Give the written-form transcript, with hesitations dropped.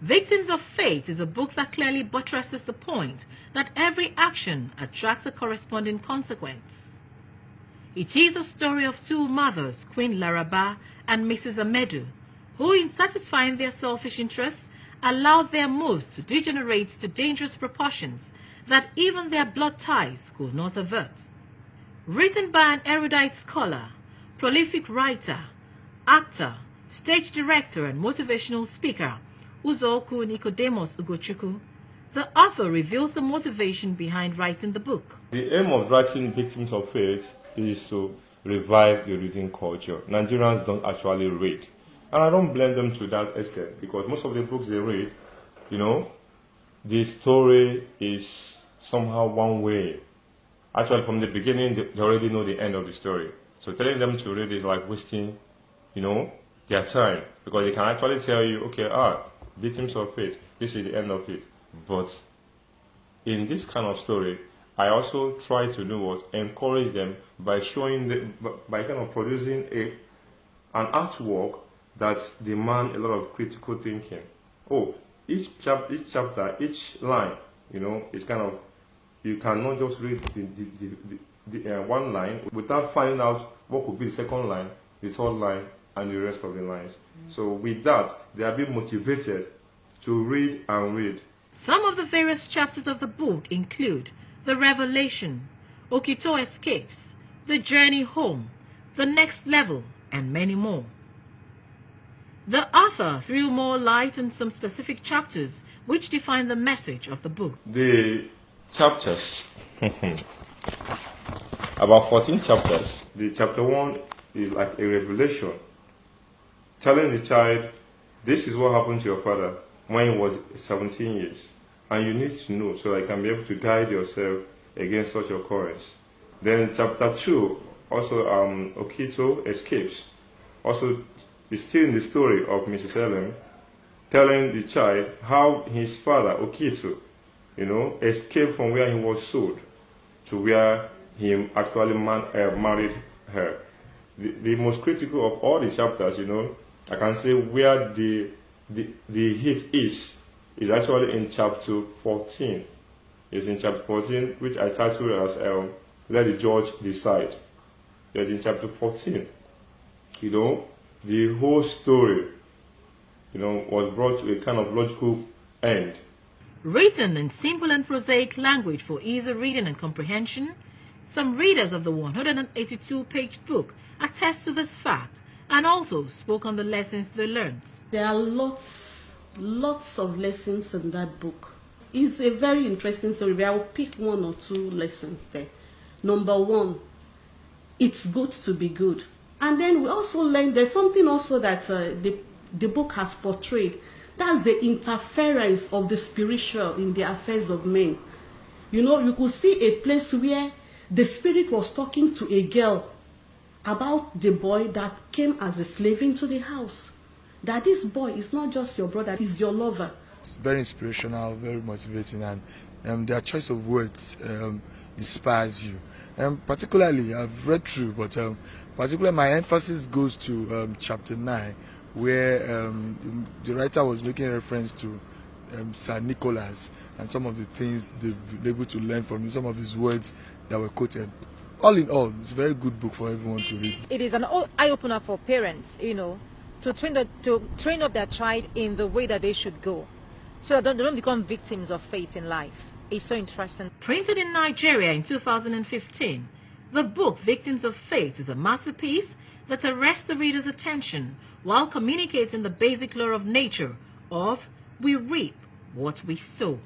Victims of Fate is a book that clearly buttresses the point that every action attracts a corresponding consequence. It is a story of two mothers, Queen Laraba and Mrs. Amedu, who, in satisfying their selfish interests, allowed their moves to degenerate to dangerous proportions that even their blood ties could not avert. Written by an erudite scholar, prolific writer, actor, stage director, and motivational speaker, Uzoku Nicodemus Ugochukwu, the author reveals the motivation behind writing the book. The aim of writing Victims of Fate is to revive the reading culture. Nigerians don't actually read. And I don't blame them to that extent, because most of the books they read, the story is somehow one way. Actually, from the beginning, they already know the end of the story. So telling them to read is like wasting, their time, because they can actually tell you, okay, Victims of Fate, this is the end of it. But in this kind of story, I also try to do what? Encourage them by showing them, by kind of producing an artwork that demand a lot of critical thinking. Each chapter, each line, it's kind of, you cannot just read the one line without finding out what could be the second line, the third line, and the rest of the lines. So with that, they are being motivated to read and read. Some of the various chapters of the book include The Revelation, Okito Escapes, The Journey Home, The Next Level, and many more. The author threw more light on some specific chapters which define the message of the book. The chapters, about 14 chapters. The chapter 1 is like a revelation, telling the child, this is what happened to your father when he was 17 years. And you need to know so that you can be able to guide yourself against such occurrence. Then chapter 2, also Okito Escapes. Also, is still in the story of Mrs. Ellen, telling the child how his father, Okito, escaped from where he was sold to where he actually married her. The most critical of all the chapters, I can say where the hit is actually in chapter 14. It's in chapter 14, which I titled as Let the Judge Decide. It's in chapter 14. The whole story, was brought to a kind of logical end. Written in simple and prosaic language for easy reading and comprehension, some readers of the 182-page book attest to this fact and also spoke on the lessons they learned. There are lots of lessons in that book. It's a very interesting story. I will pick one or two lessons there. Number one, it's good to be good. And then we also learned there's something also that the book has portrayed. That's the interference of the spiritual in the affairs of men. You could see a place where the spirit was talking to a girl about the boy that came as a slave into the house. That this boy is not just your brother, he's your lover. It's very inspirational, very motivating, and their choice of words inspires you. Particularly, I've read through, but particularly my emphasis goes to chapter 9, where the writer was making reference to Sir Nicholas and some of the things they've been able to learn from him, some of his words that were quoted. All in all, it's a very good book for everyone to read. It is an eye-opener for parents, to train up their child in the way that they should go, so that they don't become victims of fate in life. It's so interesting. Printed in Nigeria in 2015, the book Victims of Fate is a masterpiece that arrests the reader's attention while communicating the basic law of nature of we reap what we sow.